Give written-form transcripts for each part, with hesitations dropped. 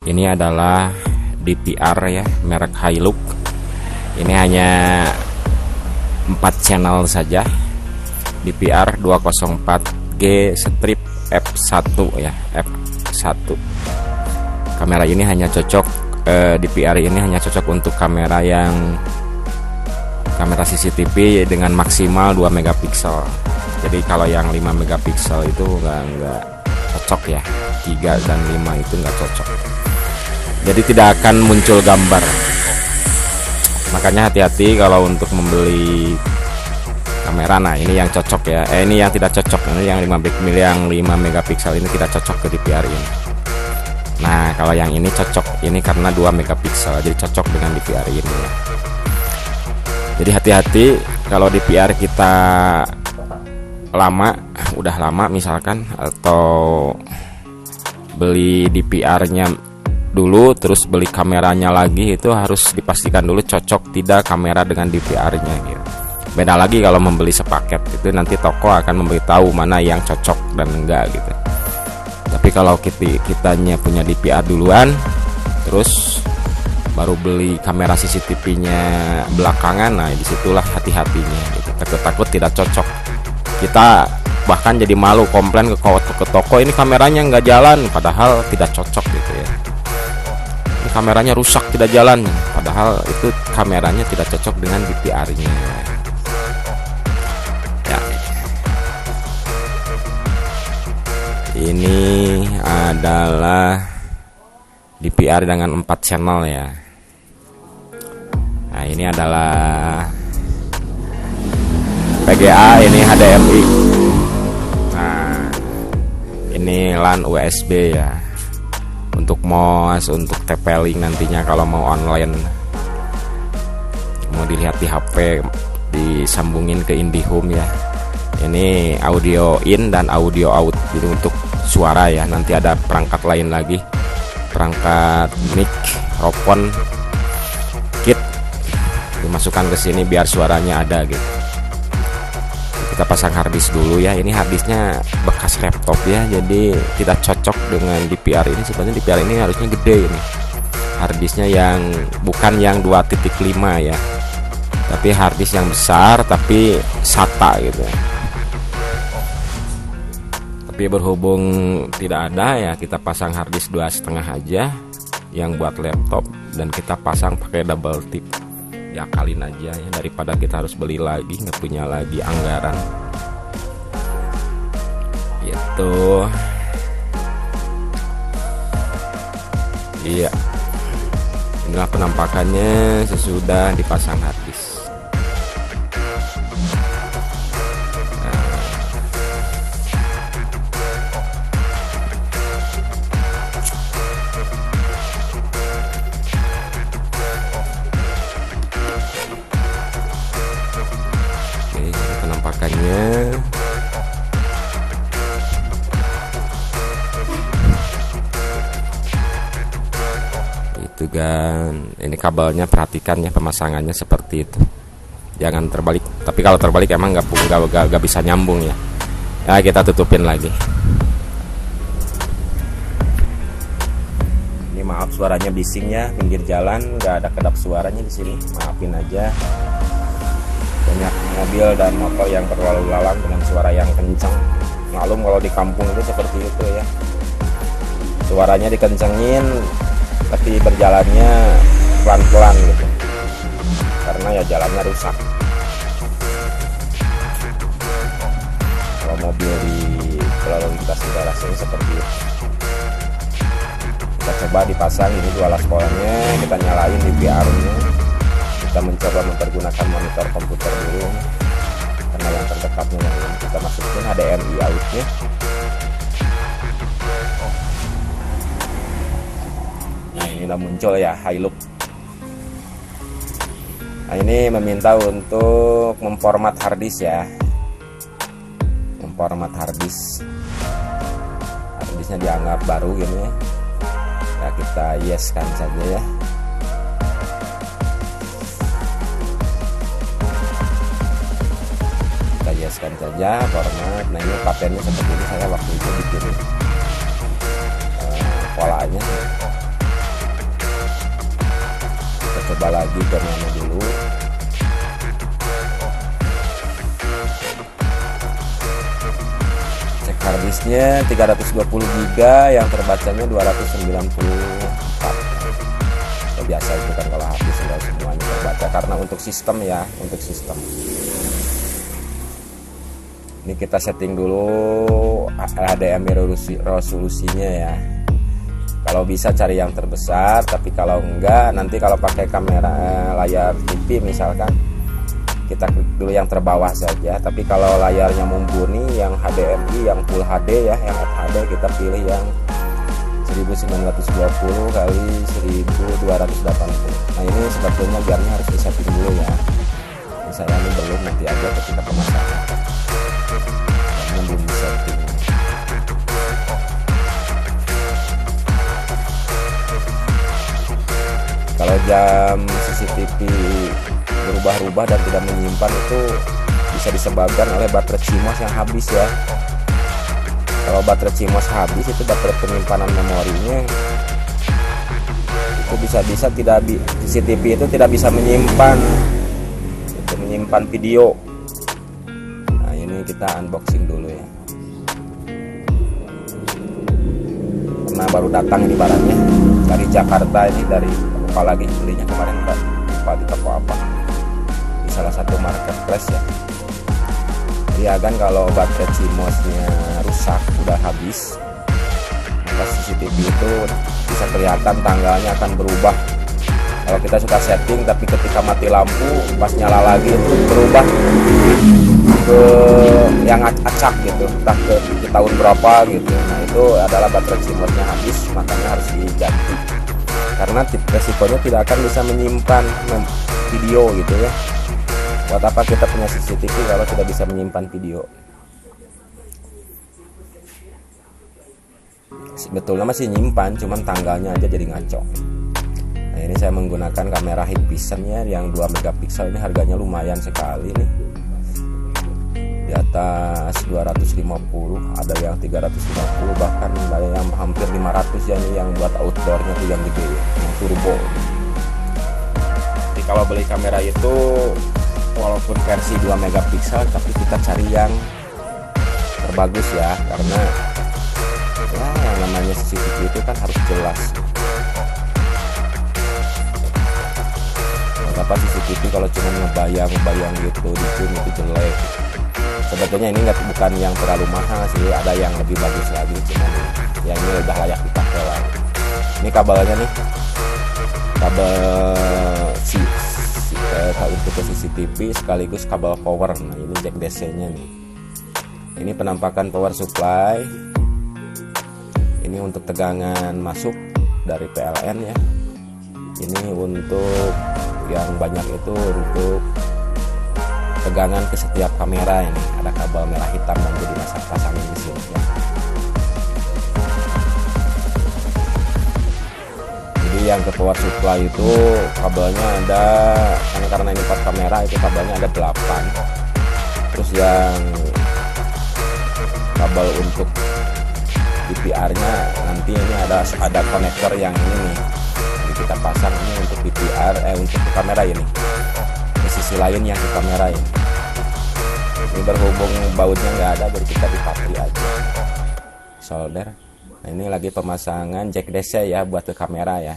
Ini adalah DPR ya, merek Hilux. Ini hanya 4 channel saja. DPR 204G strip f1 ya, f1. Kamera ini hanya cocok DPR ini hanya cocok untuk kamera CCTV dengan maksimal 2 megapiksel. Jadi kalau yang 5 megapiksel itu enggak cocok ya. 3 dan 5 itu enggak cocok. Jadi tidak akan muncul gambar. Makanya hati-hati kalau untuk membeli kamera. Nah, ini yang cocok ya. Ini yang tidak cocok. Ini yang 5 megapiksel ini tidak cocok ke DPR ini. Nah, kalau yang ini cocok. Ini karena 2 megapiksel, jadi cocok dengan DPR ini ya. Jadi hati-hati kalau DPR kita udah lama misalkan, atau beli DPR-nya dulu terus beli kameranya lagi, itu harus dipastikan dulu cocok tidak kamera dengan DPR-nya gitu. Beda lagi kalau membeli sepaket, itu nanti toko akan memberitahu mana yang cocok dan enggak gitu. Tapi kalau kitanya punya DPR duluan terus baru beli kamera CCTV-nya belakangan, nah disitulah hati-hatinya gitu. Takut tidak cocok. Kita bahkan jadi malu komplain ke toko, ini kameranya nggak jalan, padahal tidak cocok gitu ya. Ini kameranya rusak, tidak jalan, padahal itu kameranya tidak cocok dengan DPR-nya ya. Ini adalah DPR dengan 4 channel ya. Nah, ini adalah PGA, ini HDMI. Nah, ini LAN USB ya. Untuk MOS, untuk TP-Link nantinya kalau mau online, mau dilihat di HP, disambungin ke IndiHome ya. Ini audio in dan audio out, jadi untuk suara ya. Nanti ada perangkat lain lagi, perangkat microphone kit, dimasukkan ke sini biar suaranya ada gitu. Kita pasang harddisk dulu ya. Ini harddisknya bekas laptop ya, jadi tidak cocok dengan DPR ini. Sebenarnya DPR ini harusnya gede ini. Harddisknya yang bukan yang 2.5 ya, tapi harddisk yang besar tapi SATA gitu. Tapi berhubung tidak ada ya, kita pasang harddisk 2,5 aja yang buat laptop, dan kita pasang pakai double tip. Ya kalin aja ya, daripada kita harus beli lagi, nggak punya lagi anggaran gitu. Iya, inilah penampakannya sesudah dipasang harddisk. Penampakannya itu kan. Ini kabelnya perhatikan ya, pemasangannya seperti itu, jangan terbalik. Tapi kalau terbalik emang nggak bisa nyambung ya. Ya kita tutupin lagi. Ini maaf suaranya bising ya, pinggir jalan nggak ada kedap suaranya di sini, maafin aja. Banyak mobil dan motor yang berlalu lalang dengan suara yang kencang. Malum kalau di kampung itu seperti itu ya, suaranya dikencengin tapi berjalannya pelan-pelan gitu, karena ya jalannya rusak. Kalau mobil di lalu lintas udara sini seperti itu. Kita coba dipasang ini 2 alas polanya, kita nyalain DPR-nya. Kita mencoba mempergunakan monitor komputer dulu, karena yang terdekatnya yang kita masukin HDMI outnya. Nah, ini udah muncul ya Hilux. Nah, ini meminta untuk memformat harddisk ya, memformat harddisk. Harddisknya dianggap baru gini ya. Nah, kita yes kan saja ya. Kan saja format. Nah, ini patennya seperti ini, saya waktu itu bikin polanya coba lagi ke menu dulu. Cek harddisknya 320 GB, yang terbacanya 294. Biasa itu kan kalau habis sudah semuanya terbaca, karena untuk sistem ya, untuk sistem. Ini kita setting dulu HDMI resolusinya ya. Kalau bisa cari yang terbesar, tapi kalau enggak nanti kalau pakai kamera layar TV misalkan, kita klik dulu yang terbawah saja. Tapi kalau layarnya mumpuni yang HDMI yang Full HD ya, yang FHD, kita pilih yang 1920 kali 1280. Nah ini sebetulnya biarnya harus disetting dulu ya. Ini saya ini belum, nanti aja ketika pemasangan karena belum disetting. Kalau jam CCTV berubah-ubah dan tidak menyimpan, itu bisa disebabkan oleh baterai CMOS yang habis ya. Kalau baterai CMOS habis, itu baterai penyimpanan memorinya itu bisa tidak CCTV itu tidak bisa menyimpan video. Nah ini kita unboxing dulu ya, karena baru datang ini barangnya dari Jakarta. Ini dari apa lagi, belinya kemarin lupa di toko apa, di salah satu marketplace ya. Ya kan kalau baterai CMOS-nya rusak, udah habis, maka CCTV itu bisa kelihatan tanggalnya akan berubah. Kalau kita sudah setting tapi ketika mati lampu pas nyala lagi itu berubah ke yang acak gitu, entah ke tahun berapa gitu. Nah itu adalah baterai CMOS-nya habis, makanya harus diganti. Karena resikonya tidak akan bisa menyimpan video gitu ya. Buat apa kita punya CCTV kalau tidak bisa menyimpan video? Sebetulnya masih nyimpan, cuman tanggalnya aja jadi ngaco. Nah ini saya menggunakan kamera Hikvision ya, yang 2 megapiksel. Ini harganya lumayan sekali nih, di atas 250, ada yang 350, bahkan ada yang hampir 500 ya. Ini yang buat outdoornya tuh yang gede ya, yang turbo. Jadi kalau beli kamera itu walaupun versi 2 megapiksel, tapi kita cari yang terbagus ya, karena ya yang namanya CCTV itu kan harus jelas. Kenapa CCTV kalau cuma ngebayang gitu di zoom itu jelek. Sebetulnya ini bukan yang terlalu mahal sih, ada yang lebih bagus lagi, cuman yang ini udah layak dipakai lah. Ini kabelnya nih, kabel untuk ke CCTV sekaligus kabel power. Nah ini jack DC nya nih. Ini penampakan power supply. Ini untuk tegangan masuk dari PLN ya. Ini untuk yang banyak itu untuk tegangan ke setiap kamera. Ini ada kabel merah hitam dan jadi pasangin di sini ya. Yang ke power supply itu kabelnya ada, karena ini 4 kamera, itu kabelnya ada 8. Terus yang kabel untuk DVR nya nanti ini ada konektor yang ini nih, jadi kita pasang ini untuk DVR untuk kamera ini. Di sisi lain yang ke kamera ini berhubung bautnya nggak ada, jadi kita dipatri aja solder. Nah ini lagi pemasangan jack DC ya buat ke kamera ya.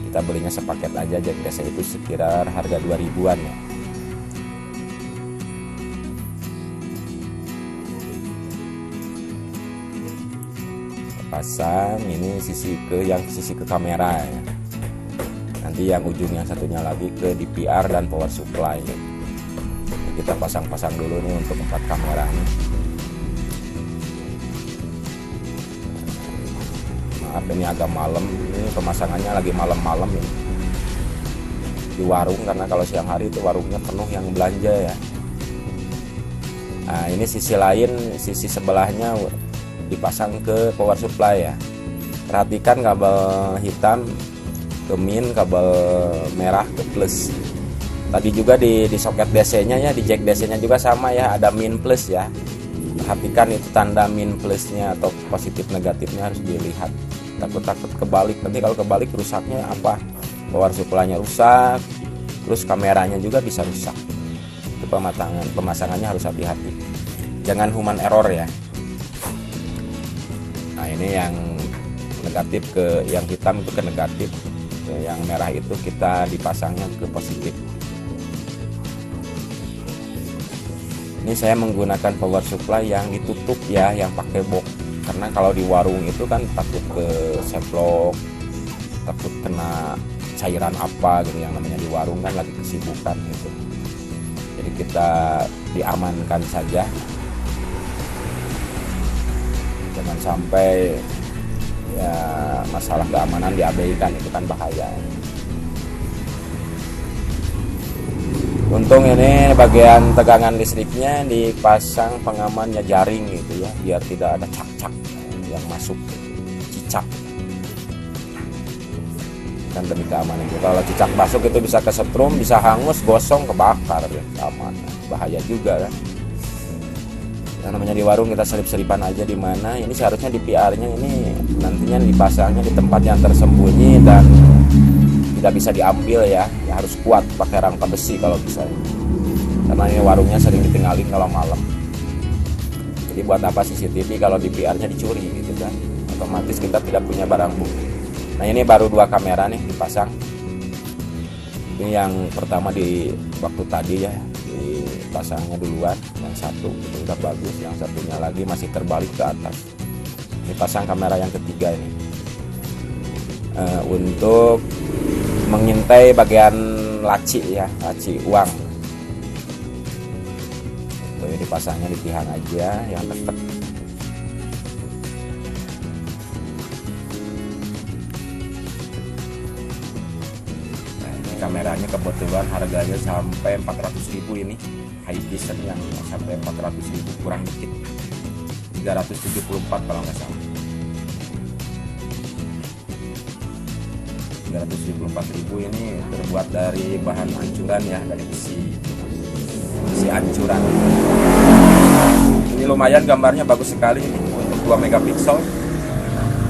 Kita belinya sepaket aja, jack DC itu sekitar harga 2000-an ya. Pasang ini sisi ke kamera ya. Nanti yang ujung yang satunya lagi ke DVR dan power supply ya. Kita pasang-pasang dulu nih untuk 4 kameranya. Maaf ini agak malam, ini pemasangannya lagi malam-malam ya di warung, karena kalau siang hari itu warungnya penuh yang belanja ya. Nah ini sisi lain, sisi sebelahnya dipasang ke power supply ya. Perhatikan kabel hitam ke min, kabel merah ke plus. Tadi juga di soket DC nya ya, di jack DC nya juga sama ya, ada min plus ya. perhatikan itu tanda min plusnya atau positif negatifnya harus dilihat. Takut kebalik, nanti kalau kebalik rusaknya apa, power supply-nya rusak, terus kameranya juga bisa rusak. Itu pemasangannya harus hati-hati, jangan human error ya. Nah ini yang negatif ke yang hitam itu ke negatif, yang merah itu kita dipasangnya ke positif. Ini saya menggunakan power supply yang ditutup ya, yang pakai box, karena kalau di warung itu kan takut ke seplok, takut kena cairan apa gitu, yang namanya di warung kan lagi kesibukan gitu. Jadi kita diamankan saja, jangan sampai ya masalah keamanan diabaikan, itu kan bahaya. Untung ini bagian tegangan listriknya dipasang pengamannya jaring gitu ya, biar tidak ada cak-cak yang masuk, cicak. Kan demi keamanan itu. Kalau cicak masuk itu bisa kesetrum, bisa hangus, gosong, kebakar ya, aman. Bahaya juga kan. Yang namanya di warung kita selip-selipan aja di mana. Ini seharusnya di PR-nya ini nantinya dipasangnya di tempat yang tersembunyi dan tidak bisa diambil ya, harus kuat pakai rangka besi kalau bisa, karena ini warungnya sering ditinggalin kalau malam. Jadi buat apa CCTV kalau di PR-nya dicuri gitu kan, otomatis kita tidak punya barang bukti. Nah ini baru 2 kamera nih dipasang. Ini yang pertama di waktu tadi ya, dipasangnya duluan, yang satu itu udah bagus, yang satunya lagi masih terbalik ke atas. Dipasang kamera yang ketiga ini untuk mengintai bagian laci ya, laci uang. Tuh, dipasangnya di tiang aja yang dekat. Nah, ini kameranya kebetulan harganya sampai 400.000 ini, high vision yang sampai 400.000 kurang dikit, 374 kalau nggak salah. 374.000 ini terbuat dari bahan ancuran ya, dari besi ancuran. Ini lumayan, gambarnya bagus sekali ini untuk 2 megapiksel,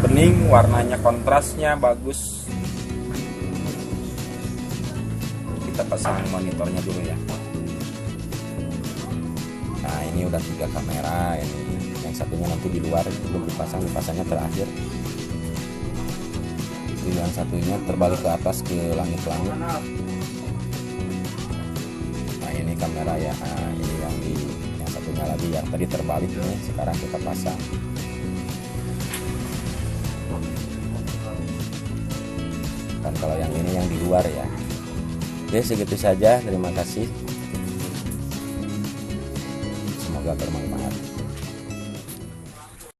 bening, warnanya kontrasnya bagus. Kita pasang monitornya dulu ya. Nah ini udah 3 kamera, ini yang satunya nanti di luar, belum dipasangnya terakhir. Yang satunya terbalik ke atas ke langit-langit. Nah ini kamera ya, nah, ini yang satunya lagi yang tadi terbalik ini sekarang kita pasang. Kan kalau yang ini yang di luar ya. Oke segitu saja, terima kasih, semoga bermanfaat.